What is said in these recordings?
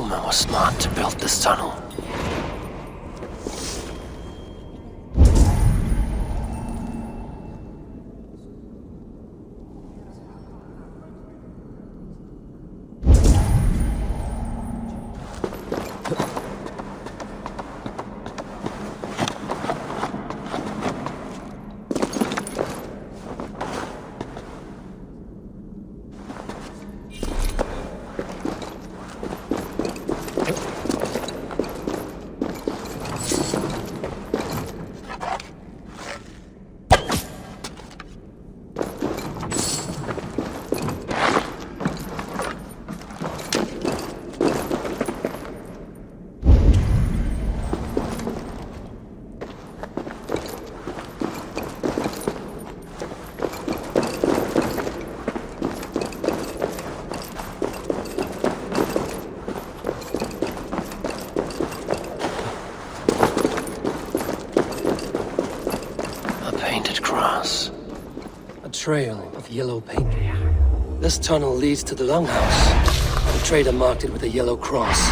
Oma was smart to build this tunnel. Trail of yellow paint. This tunnel leads to the longhouse. The trader marked it with a yellow cross,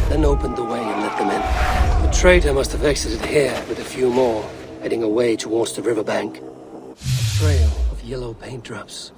then opened the way and let them in. The trader must have exited here with a few more, heading away towards the riverbank. A trail of yellow paint drops.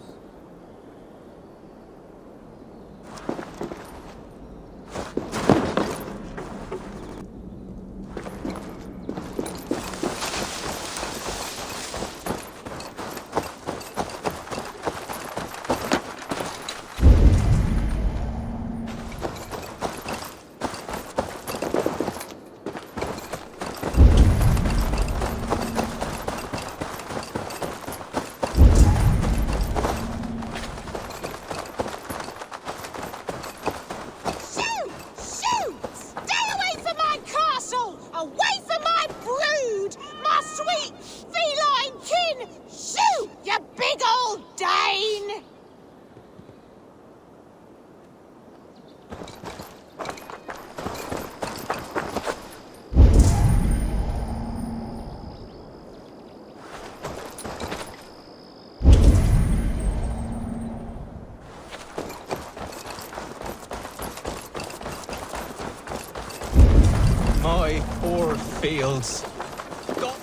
Fields.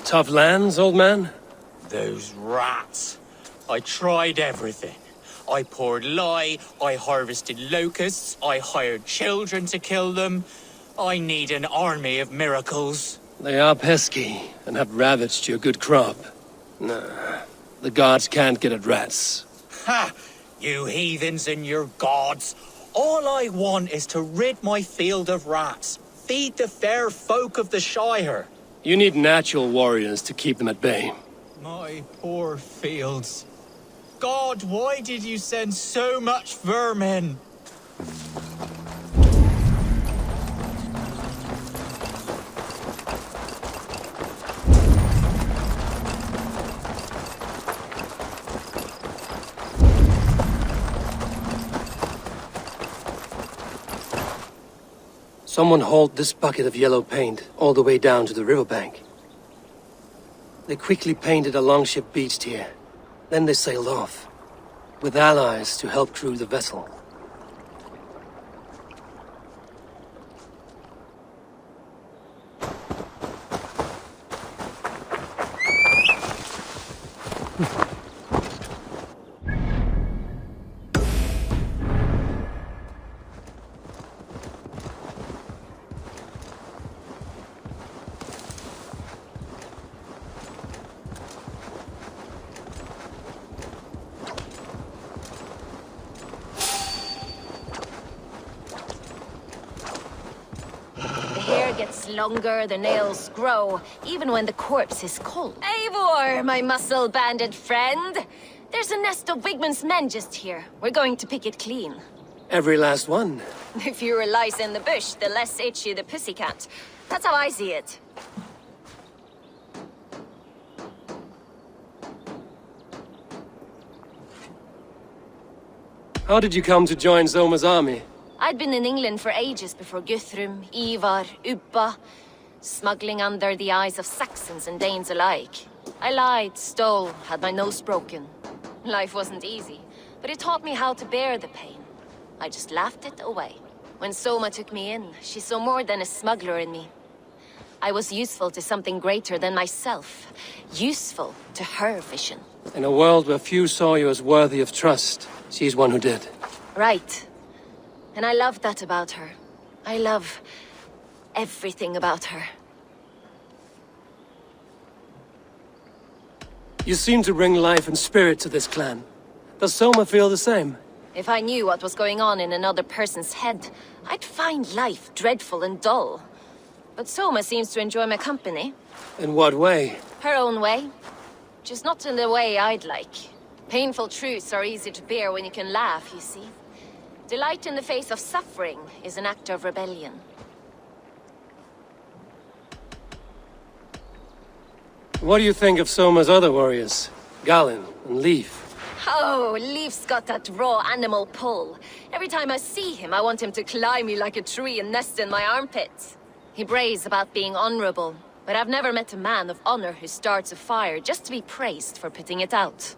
Tough lands, old man? Those rats. I tried everything. I poured lye, I harvested locusts, I hired children to kill them. I need an army of miracles. They are pesky and have ravaged your good crop. Nah, the gods can't get at rats. Ha! You heathens and your gods. All I want is to rid my field of rats. Feed the fair folk of the Shire. You need natural warriors to keep them at bay. My poor fields. God, why did you send so much vermin? Someone hauled this bucket of yellow paint all the way down to the riverbank. They quickly painted a longship beached here. Then they sailed off, with allies to help crew the vessel. Longer the nails grow, even when the corpse is cold. Eivor, my muscle-banded friend! There's a nest of Wigman's men just here. We're going to pick it clean. Every last one. The fewer lice in the bush, the less itchy the pussycat. That's how I see it. How did you come to join Zoma's army? I'd been in England for ages before Guthrum, Ivar, Ubba, smuggling under the eyes of Saxons and Danes alike. I lied, stole, had my nose broken. Life wasn't easy, but it taught me how to bear the pain. I just laughed it away. When Soma took me in, she saw more than a smuggler in me. I was useful to something greater than myself. Useful to her vision. In a world where few saw you as worthy of trust, she's one who did. Right. And I love that about her. I love everything about her. You seem to bring life and spirit to this clan. Does Soma feel the same? If I knew what was going on in another person's head, I'd find life dreadful and dull. But Soma seems to enjoy my company. In what way? Her own way. Just not in the way I'd like. Painful truths are easy to bear when you can laugh, you see. Delight in the face of suffering is an act of rebellion. What do you think of Soma's other warriors? Galinn and Leif? Oh, Leif's got that raw animal pull. Every time I see him, I want him to climb me like a tree and nest in my armpits. He brays about being honorable, but I've never met a man of honor who starts a fire just to be praised for putting it out.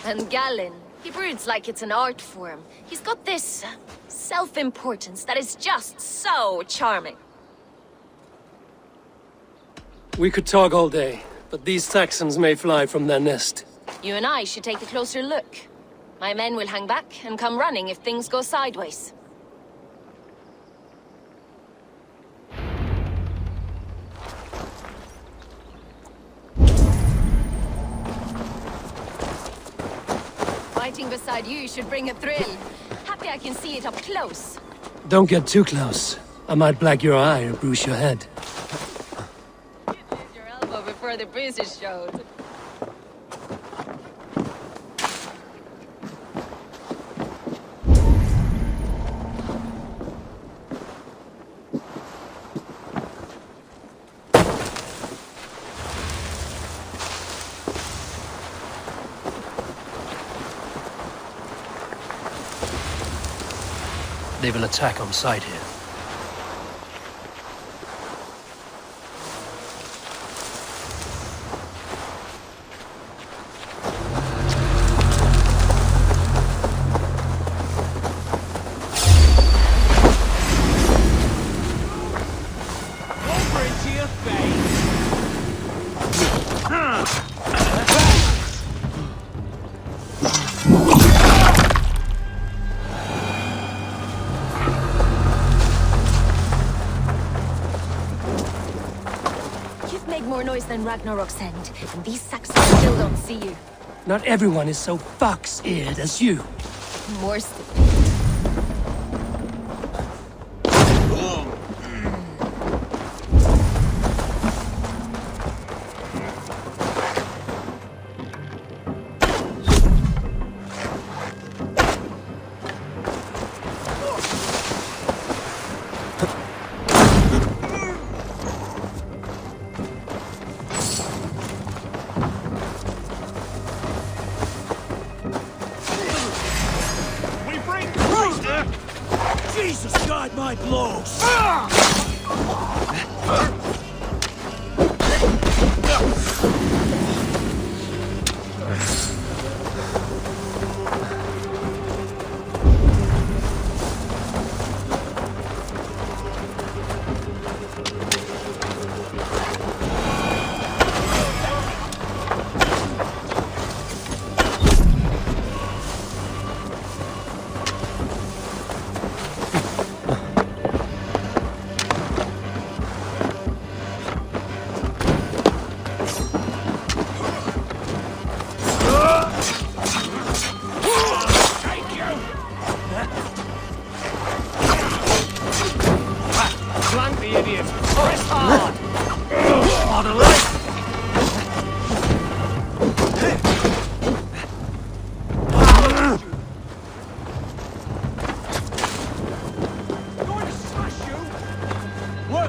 And Galinn, he broods like it's an art form. He's got this self-importance that is just so charming. We could talk all day, but these Saxons may fly from their nest. You and I should take a closer look. My men will hang back and come running if things go sideways. Fighting beside you should bring a thrill. Happy I can see it up close. Don't get too close. I might black your eye or bruise your head. Use your elbow before the bruises showed. They will attack on sight here. Over into your face! More noise than Ragnarok's end, and these Saxons still don't see you. Not everyone is so fox-eared as you. More stupid. Jesus, guide my blows!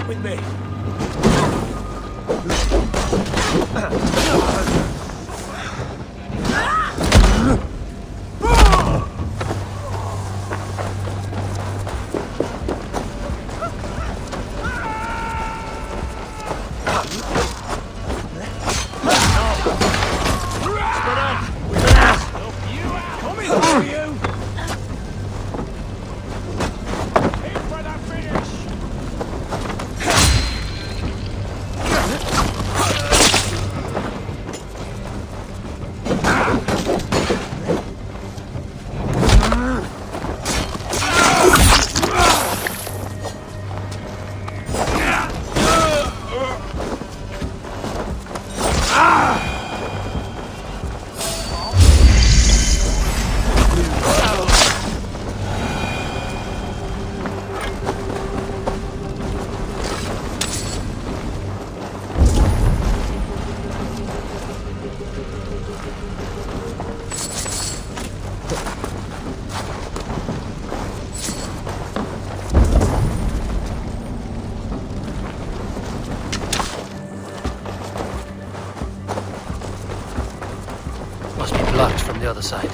With me. the other side.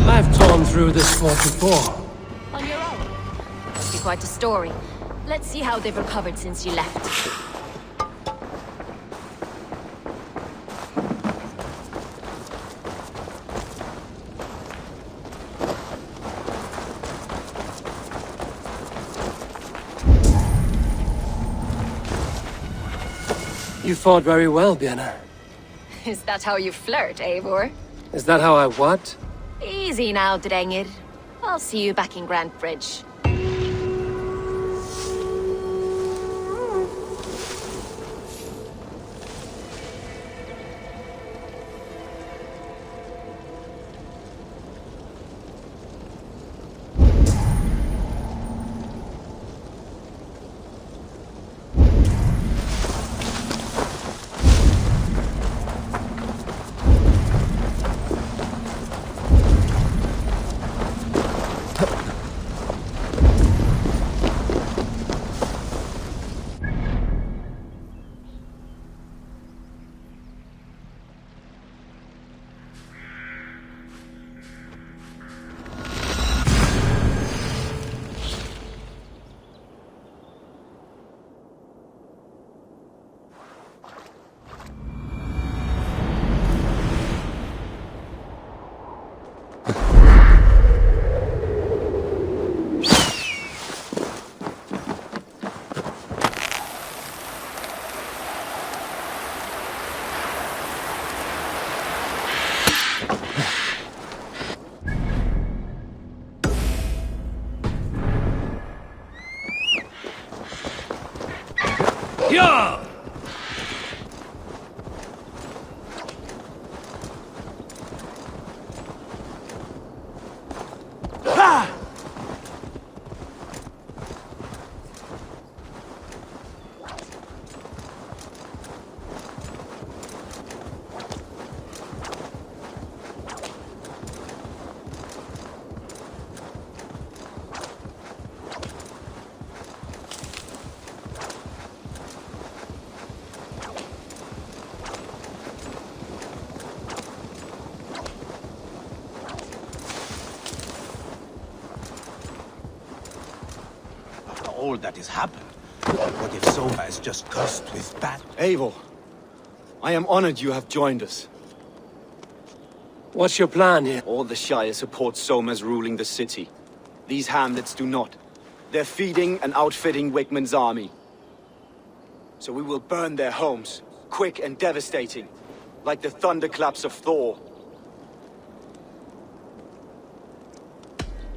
I've torn through this fort before. On your own? Must be quite a story. Let's see how they've recovered since you left. You fought very well, Björn. Is that how you flirt, Eivor? Is that how I what? Easy now, Drengir. I'll see you back in Grand Bridge. Yeah! All that has happened. What if Soma is just cursed with bad? Eivor, I am honored you have joined us. What's your plan here? All the Shire support Soma's ruling the city. These hamlets do not. They're feeding and outfitting Wigmund's army. So we will burn their homes, quick and devastating, like the thunderclaps of Thor.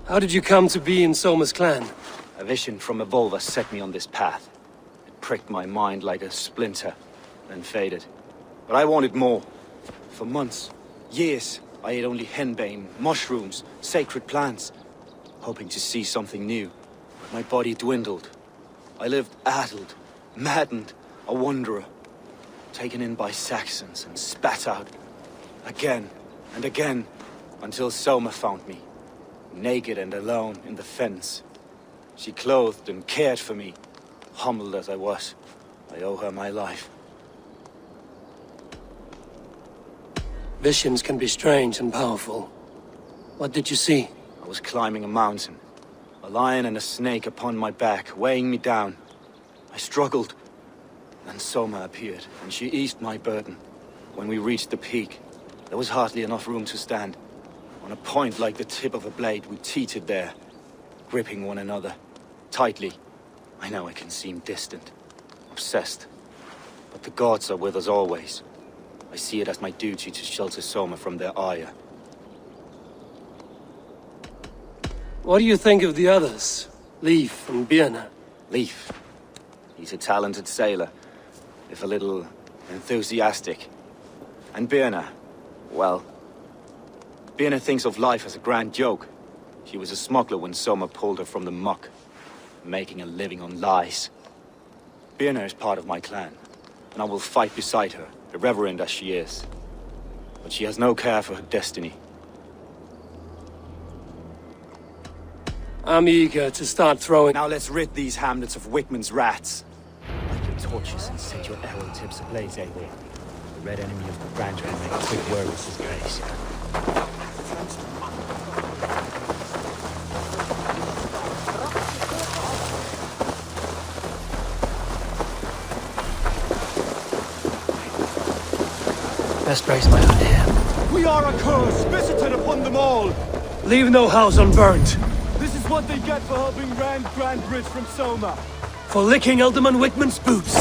How did you come to be in Soma's clan? A vision from Evolva set me on this path. It pricked my mind like a splinter, then faded. But I wanted more. For months, years, I ate only henbane, mushrooms, sacred plants, hoping to see something new. My body dwindled. I lived addled, maddened, a wanderer, taken in by Saxons and spat out, again and again, until Soma found me, naked and alone in the fens. She clothed and cared for me. Humbled as I was, I owe her my life. Visions can be strange and powerful. What did you see? I was climbing a mountain. A lion and a snake upon my back, weighing me down. I struggled. Then Soma appeared, and she eased my burden. When we reached the peak, there was hardly enough room to stand. On a point like the tip of a blade, we teetered there, gripping one another. Tightly. I know I can seem distant, obsessed. But the gods are with us always. I see it as my duty to shelter Soma from their ire. What do you think of the others? Leif and Björn? Leif. He's a talented sailor, if a little enthusiastic. And Björn, well, Björn thinks of life as a grand joke. She was a smuggler when Soma pulled her from the muck, making a living on lies. Björn is part of my clan, and I will fight beside her, irreverent as she is. but she has no care for her destiny. I'm eager to start throwing. Now let's rid these hamlets of Wickman's rats. Light your torches and set your arrow tips ablaze, Eivor. The red enemy of the branch will make a quick word with his grace. Best raise my hood here. We are a curse visited upon them all! Leave no house unburnt. This is what they get for helping Rand Grandbridge from Soma. For licking Alderman Wickman's boots.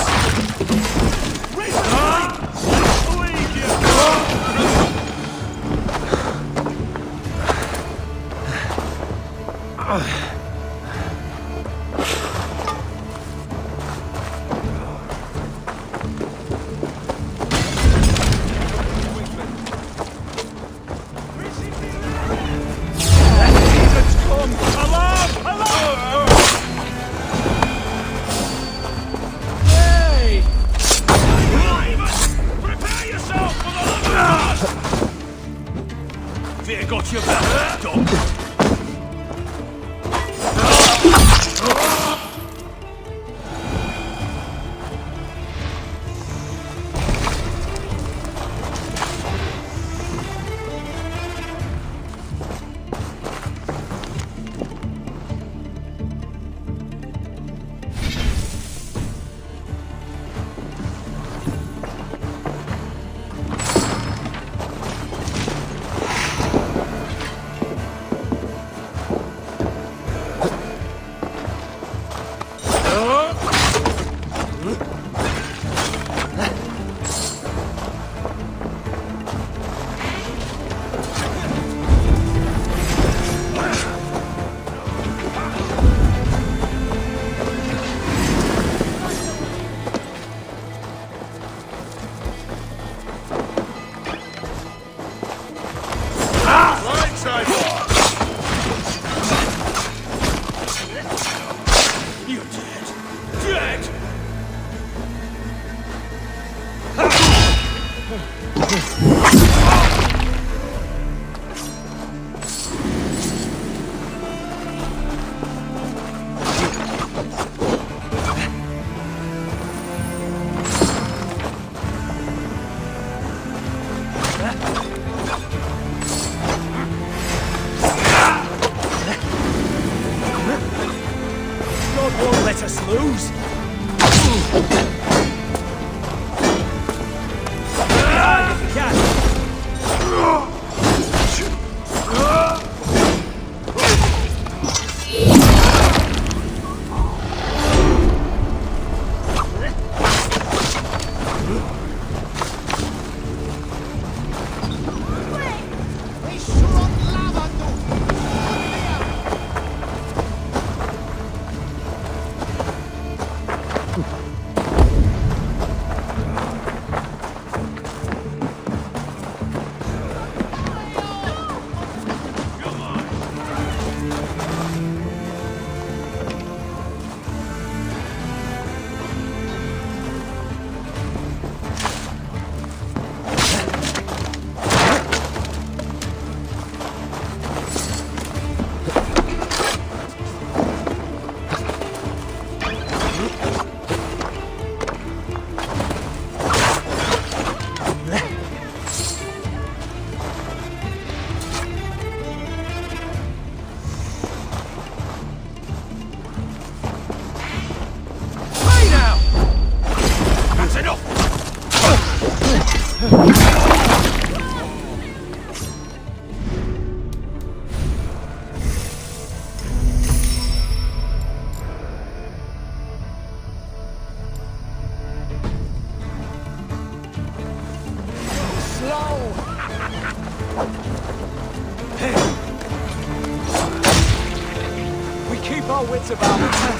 Got your back, dog. Let us lose. Our wits about it.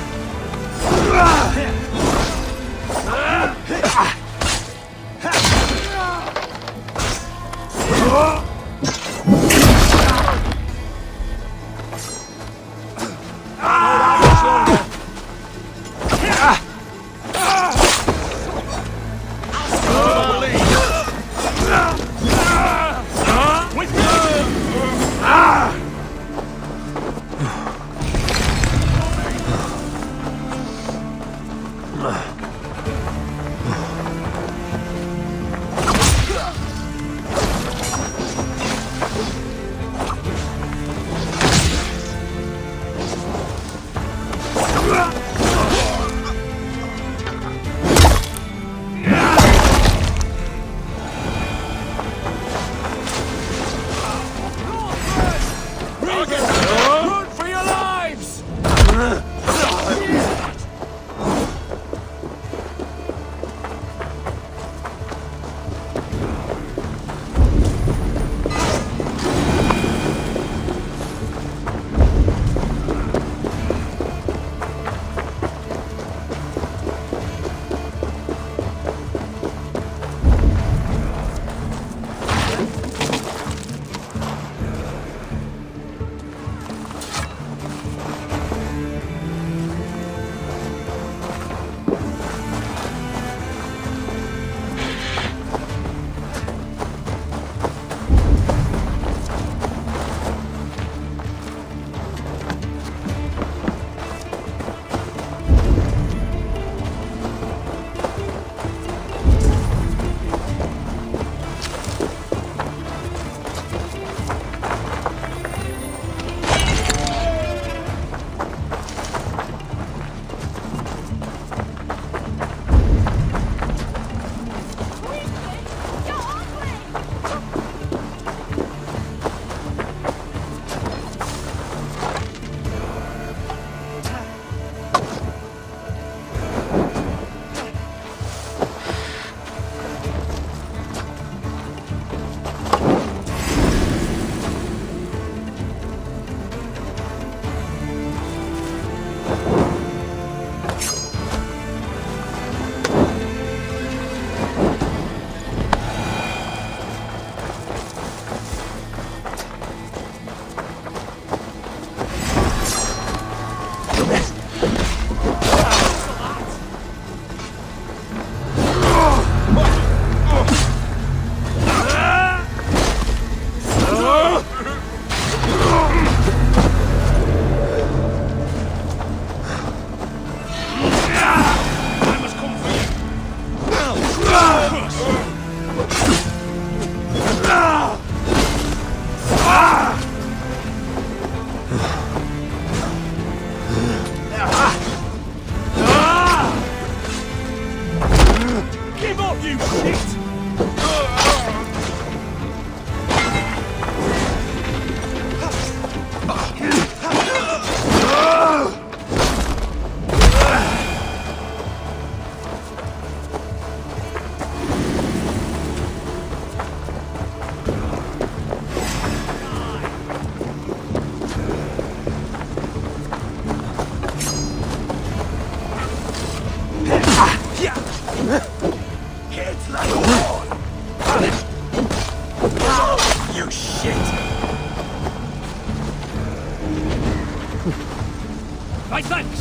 Right, thanks.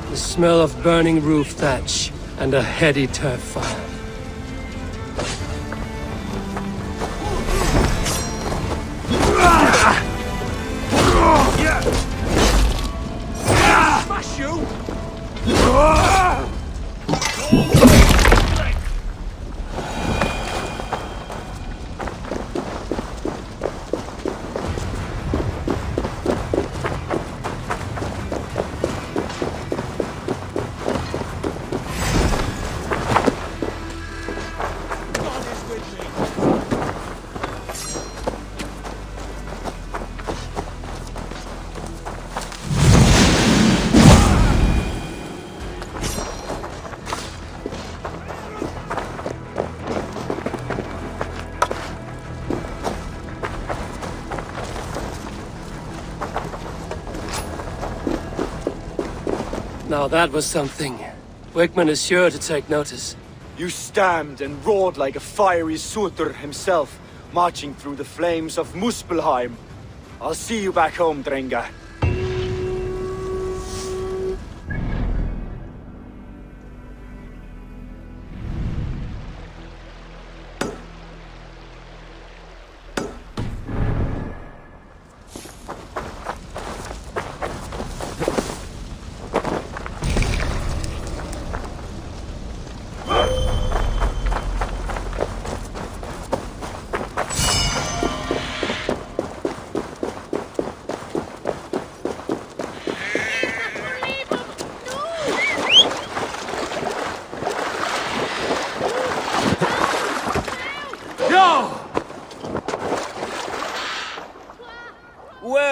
The smell of burning roof thatch and a heady turf fire. Smash you! Now that was something. Wickman is sure to take notice. You stamped and roared like a fiery Surtur himself, marching through the flames of Muspelheim. I'll see you back home, Drenga.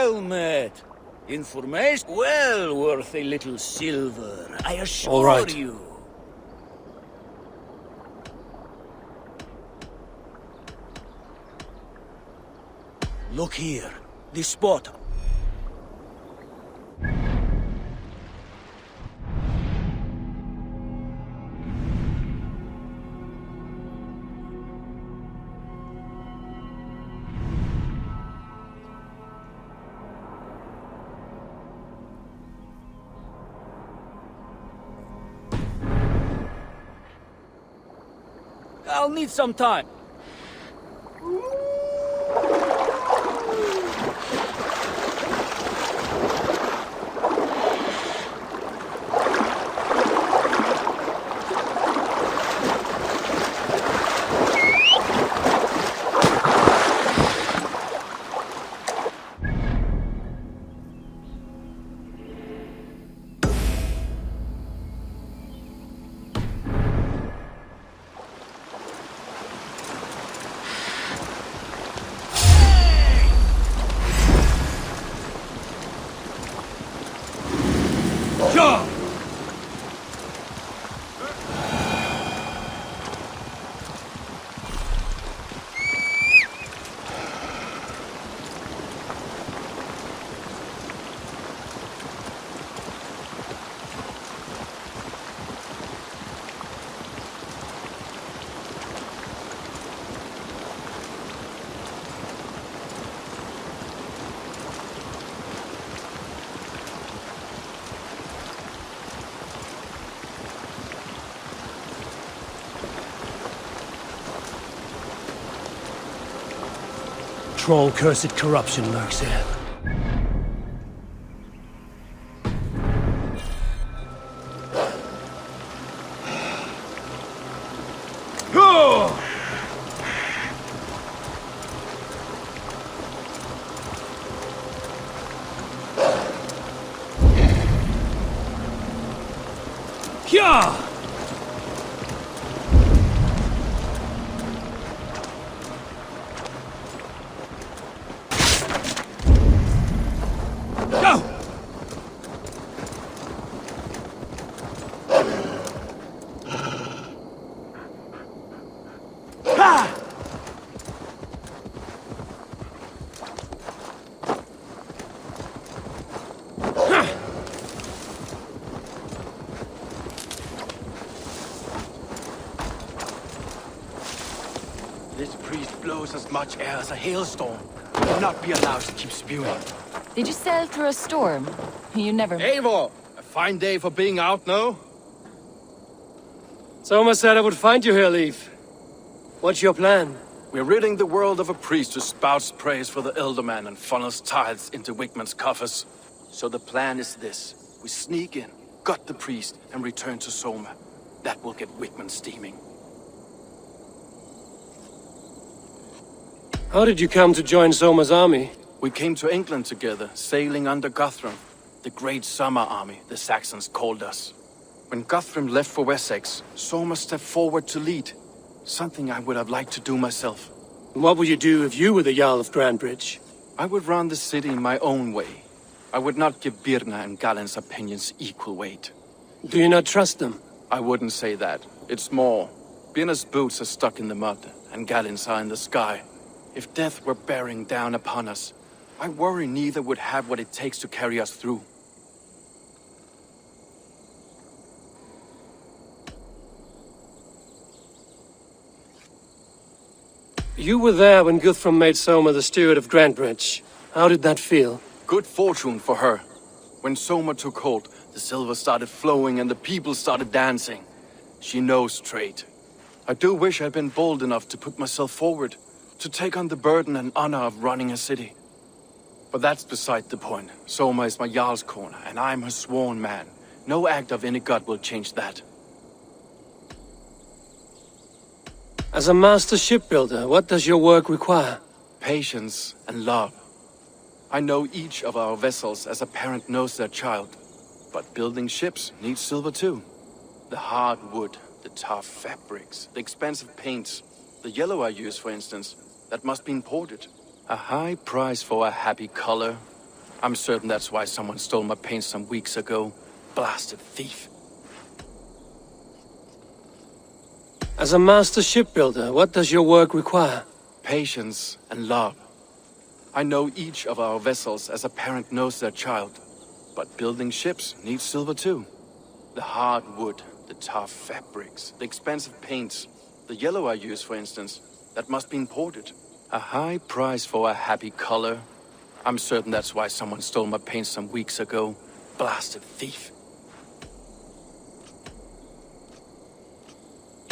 Well met. Information well worth a little silver, I assure All right. you. Look here. This spot. I'll need some time. Troll cursed corruption lurks here. Yeah! This priest blows as much air as a hailstorm. Will not be allowed to keep spewing. Did you sail through a storm? You never... Eivor! A fine day for being out, no? Soma said I would find you here, Leif. What's your plan? We're ridding the world of a priest who spouts praise for the Elderman and funnels tithes into Wigman's coffers. So the plan is this. We sneak in, gut the priest, and return to Soma. That will get Wigman steaming. How did you come to join Soma's army? We came to England together, sailing under Guthrum. The Great Summer Army, the Saxons called us. When Guthrum left for Wessex, Soma stepped forward to lead. Something I would have liked to do myself. What would you do if you were the Jarl of Grandbridge? I would run the city my own way. I would not give Birna and Galen's opinions equal weight. Do you not trust them? I wouldn't say that. It's more. Birna's boots are stuck in the mud, and Galen's are in the sky. If death were bearing down upon us, I worry neither would have what it takes to carry us through. You were there when Guthrum made Soma the steward of Grandbridge. How did that feel? Good fortune for her. When Soma took hold, the silver started flowing and the people started dancing. She knows trade. I do wish I'd been bold enough to put myself forward, to take on the burden and honor of running a city. But that's beside the point. Soma is my Jarl's corner, and I'm her sworn man. No act of any god will change that. As a master shipbuilder, what does your work require? Patience and love. I know each of our vessels as a parent knows their child. But building ships needs silver too. The hard wood, the tough fabrics, the expensive paints. The yellow I use, for instance, that must be imported. A high price for a happy color. I'm certain that's why someone stole my paint some weeks ago. Blasted thief. As a master shipbuilder, what does your work require? Patience and love. I know each of our vessels as a parent knows their child. But building ships needs silver too. The hard wood, the tough fabrics, the expensive paints. The yellow I use, for instance, that must be imported. A high price for a happy color. I'm certain that's why someone stole my paint some weeks ago. Blasted thief.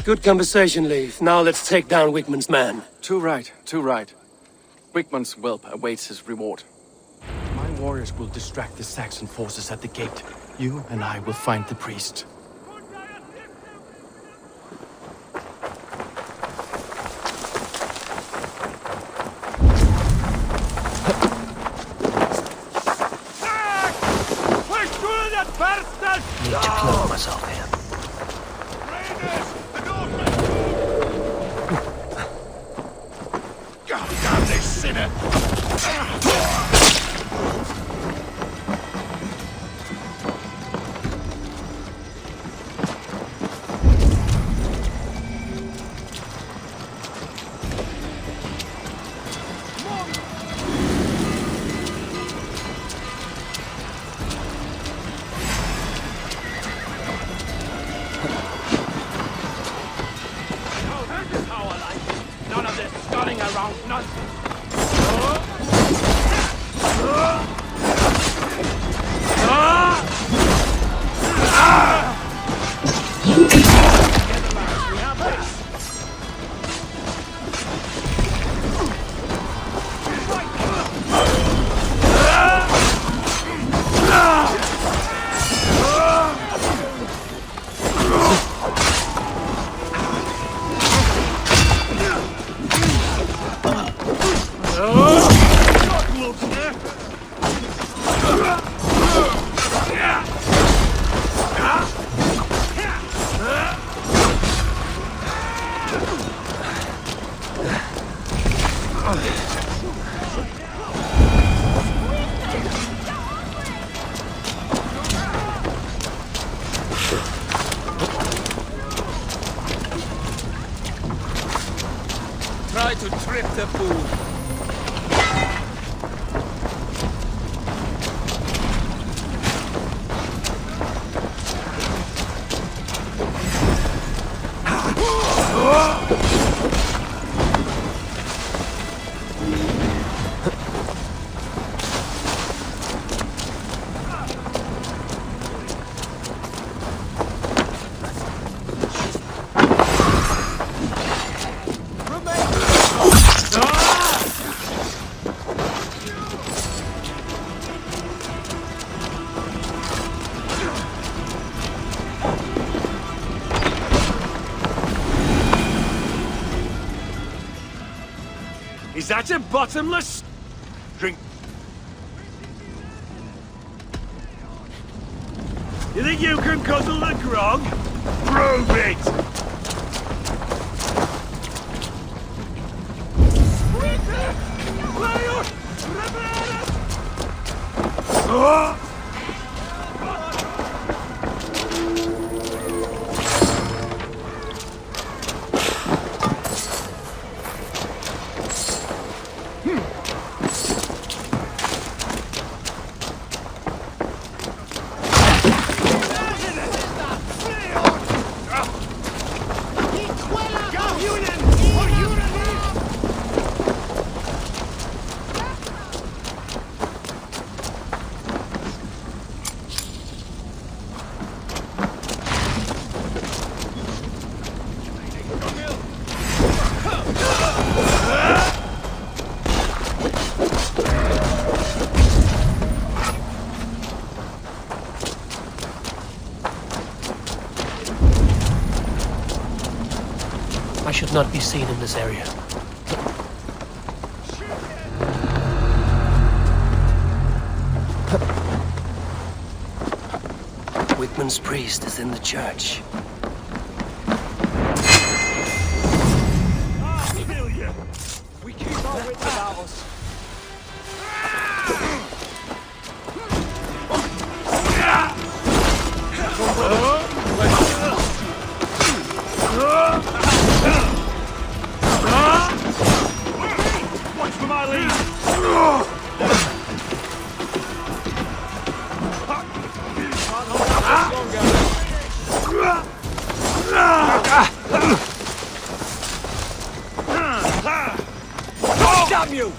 Good conversation, Leif. Now let's take down Wigman's man. Too right, too right. Wigman's whelp awaits his reward. My warriors will distract the Saxon forces at the gate. You and I will find the priest. Need to clothe myself here. Damn this sinner! Try to trip the fool. Is that a bottomless? Drink. You think you can guzzle the grog? Prove it! Oh! I should not be seen in this area. Wigman's priest is in the church. We keep our wits about us. Damn you!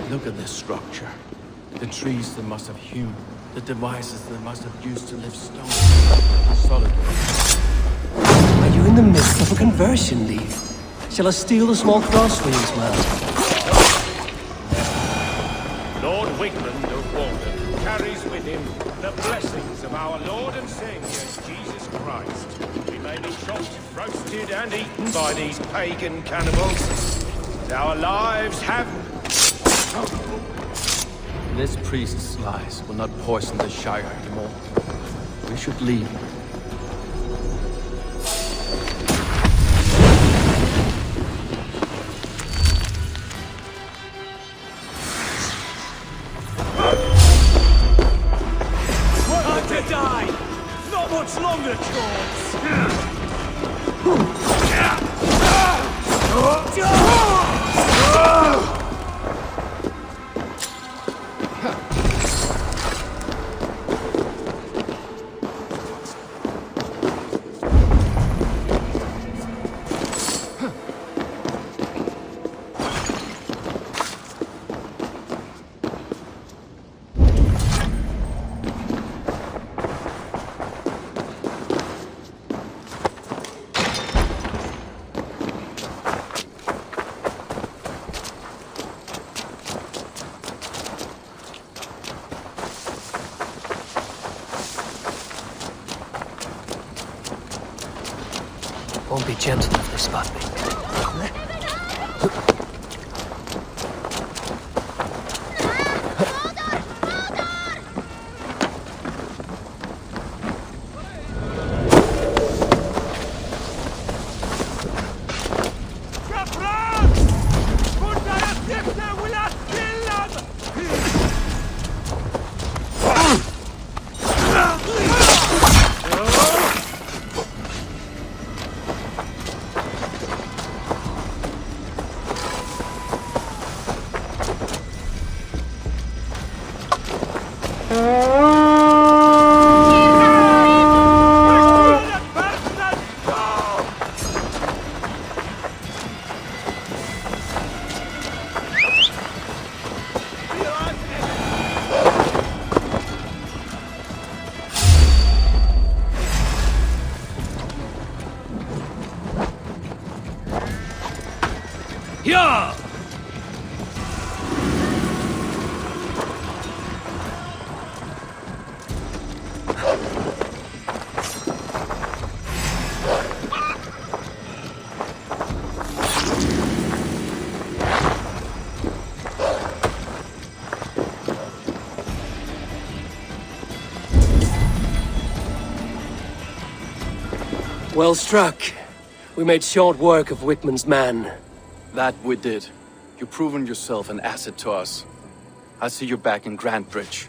Look at this structure. The trees they must have hewn. The devices they must have used to lift stone. Solid. Are you in the midst of a conversion, Lee? Shall I steal the small cross for you as well? Lord Wigmund of Walden carries with him the blessings of our Lord and Saviour, Jesus Christ. We may be chopped, roasted, and eaten by these pagan cannibals. Our lives have... This priest's lies will not poison the Shire anymore. We should leave. Time to die! Not much longer, Chords! Won't be gentle if they spot me. Yeah! Well struck. We made short work of Wigmund's man. That we did. You've proven yourself an asset to us. I'll see you back in Grantbridge.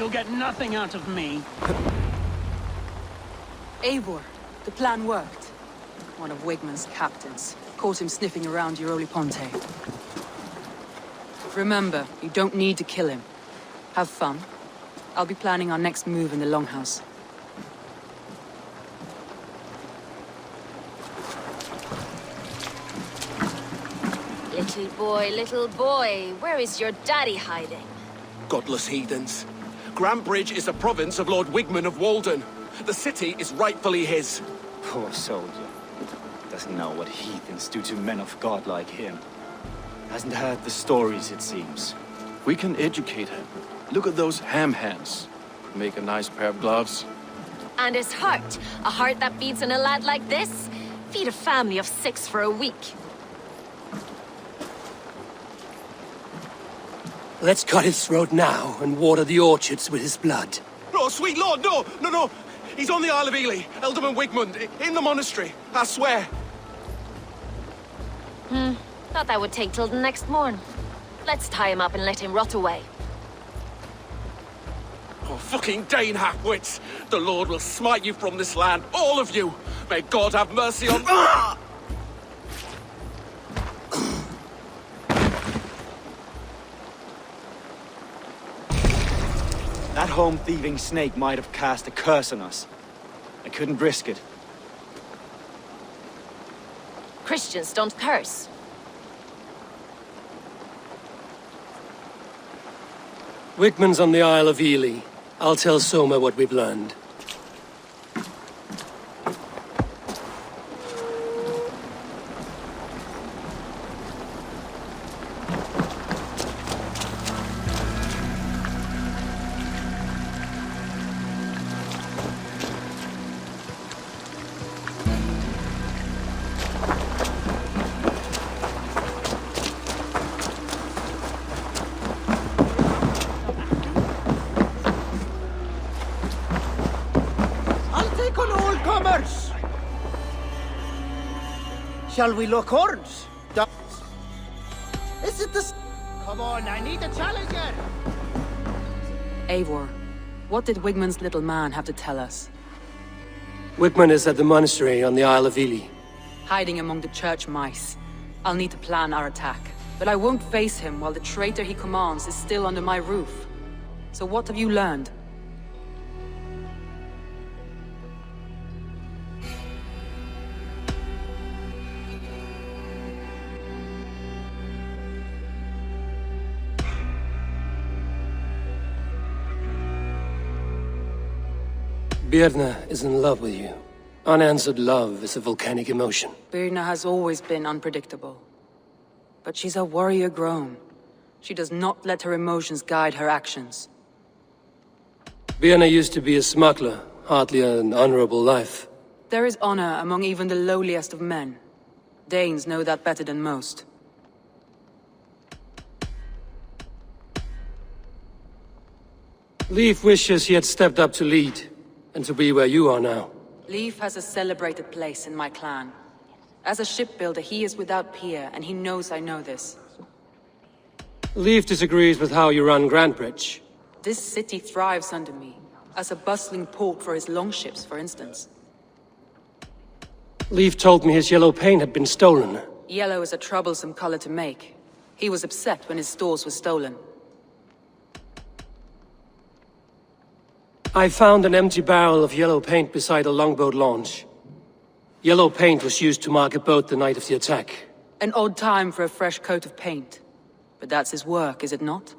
You'll get nothing out of me. Eivor, the plan worked. One of Wigmund's captains caught him sniffing around Euroli Ponte. Remember, you don't need to kill him. Have fun. I'll be planning our next move in the Longhouse. Little boy, where is your daddy hiding? Godless heathens. Grambridge is a province of Lord Wigmund of Walden. The city is rightfully his. Poor soldier. Doesn't know what heathens do to men of God like him. Hasn't heard the stories, it seems. We can educate him. Look at those ham hands. Make a nice pair of gloves. And his heart. A heart that beats in a lad like this? Feed a family of 6 for a week. Let's cut his throat now and water the orchards with his blood. Oh, sweet lord, no, no, no. He's on the Isle of Ely, Ealdorman Wigmund, in the monastery, I swear. Thought that would take till the next morn. Let's tie him up and let him rot away. Oh, fucking Dane half-wits. The Lord will smite you from this land, all of you. May God have mercy on... Ah! That home-thieving snake might have cast a curse on us. I couldn't risk it. Christians don't curse. Wigmund's on the Isle of Ely. I'll tell Soma what we've learned. Shall we look horns? Is it the... Come on, I need a challenger! Eivor, what did Wigmund's little man have to tell us? Wigmund is at the monastery on the Isle of Ely. Hiding among the church mice. I'll need to plan our attack. But I won't face him while the traitor he commands is still under my roof. So what have you learned? Birna is in love with you. Unanswered love is a volcanic emotion. Birna has always been unpredictable. But she's a warrior grown. She does not let her emotions guide her actions. Birna used to be a smuggler, hardly an honorable life. There is honor among even the lowliest of men. Danes know that better than most. Leif wishes he had stepped up to lead, and to be where you are now. Leif has a celebrated place in my clan. As a shipbuilder, he is without peer, and he knows I know this. Leif disagrees with how you run Grandbridge. This city thrives under me, as a bustling port for his longships, for instance. Leif told me his yellow paint had been stolen. Yellow is a troublesome color to make. He was upset when his stores were stolen. I found an empty barrel of yellow paint beside a longboat launch. Yellow paint was used to mark a boat the night of the attack. An odd time for a fresh coat of paint. But that's his work, is it not?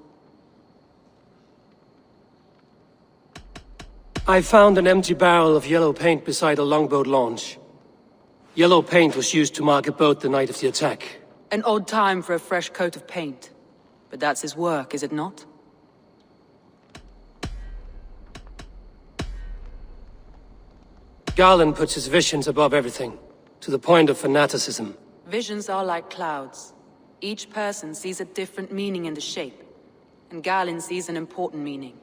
I found an empty barrel of yellow paint beside a longboat launch. Yellow paint was used to mark a boat the night of the attack. An odd time for a fresh coat of paint. But that's his work, is it not? Garland puts his visions above everything, to the point of fanaticism. Visions are like clouds. Each person sees a different meaning in the shape, and Garland sees an important meaning.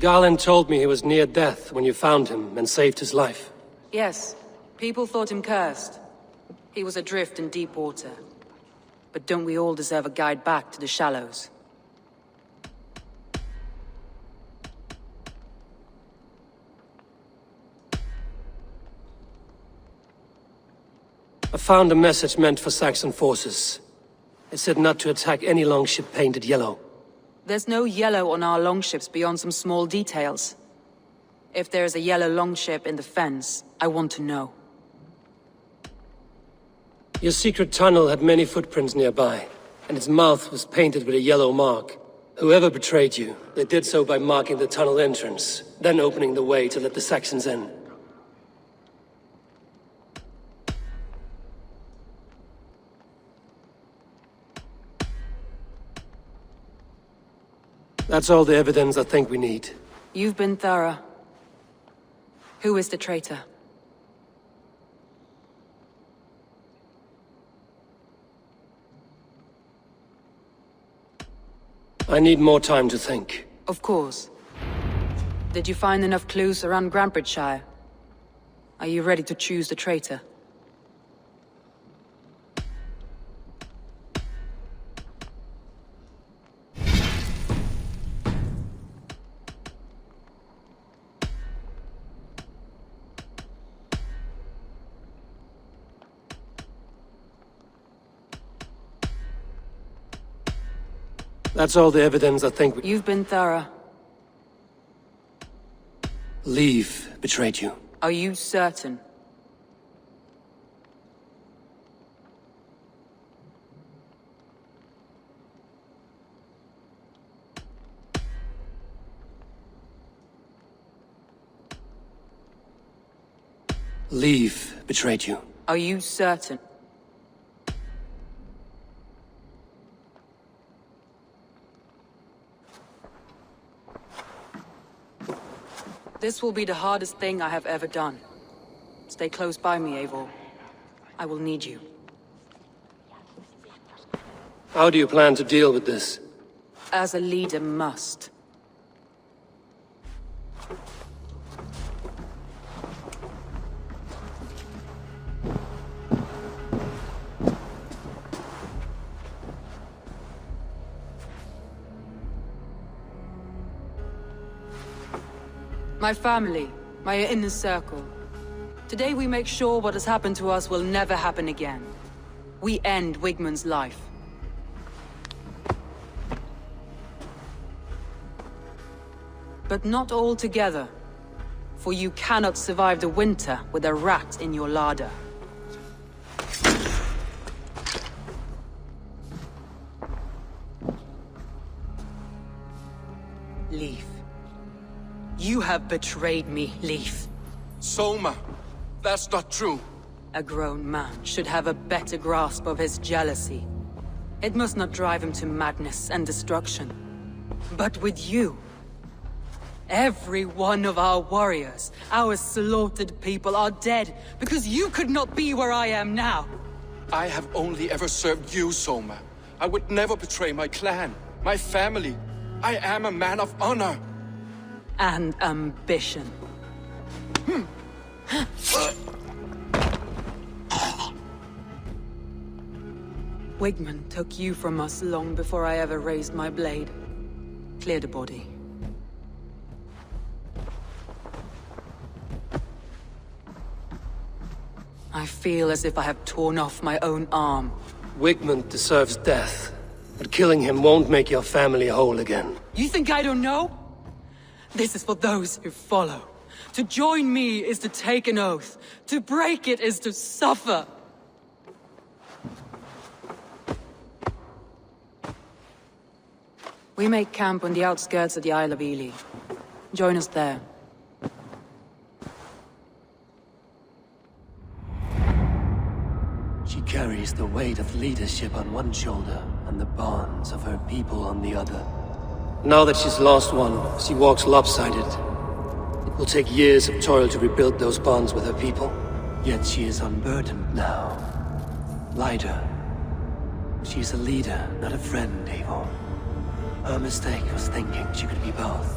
Garland told me he was near death when you found him and saved his life. Yes, people thought him cursed. He was adrift in deep water. But don't we all deserve a guide back to the shallows? I found a message meant for Saxon forces. It said not to attack any longship painted yellow. There's no yellow on our longships beyond some small details. If there's a yellow longship in the fens, I want to know. Your secret tunnel had many footprints nearby, and its mouth was painted with a yellow mark. Whoever betrayed you, they did so by marking the tunnel entrance, then opening the way to let the Saxons in. That's all the evidence I think we need. You've been thorough. Who is the traitor? I need more time to think. Of course. Did you find enough clues around Grantbridgeshire? Are you ready to choose the traitor? That's all the evidence I think we... You've been thorough. Leave betrayed you. Are you certain? Leave betrayed you. Are you certain? This will be the hardest thing I have ever done. Stay close by me, Eivor. I will need you. How do you plan to deal with this? As a leader must. My family, my inner circle. Today we make sure what has happened to us will never happen again. We end Wigmund's life. But not all together. For you cannot survive the winter with a rat in your larder. Leaf. You have betrayed me, Leaf. Soma, that's not true. A grown man should have a better grasp of his jealousy. It must not drive him to madness and destruction. But with you, every one of our warriors, our slaughtered people are dead because you could not be where I am now. I have only ever served you, Soma. I would never betray my clan, my family. I am a man of honor. And ambition. Wigmund took you from us long before I ever raised my blade. Clear the body. I feel as if I have torn off my own arm. Wigmund deserves death, but killing him won't make your family whole again. You think I don't know? This is for those who follow. To join me is to take an oath. To break it is to suffer. We make camp on the outskirts of the Isle of Ely. Join us there. She carries the weight of leadership on one shoulder and the bonds of her people on the other. Now that she's lost one, she walks lopsided. It will take years of toil to rebuild those bonds with her people. Yet she is unburdened now. Lighter. She is a leader, not a friend, Eivor. Her mistake was thinking she could be both.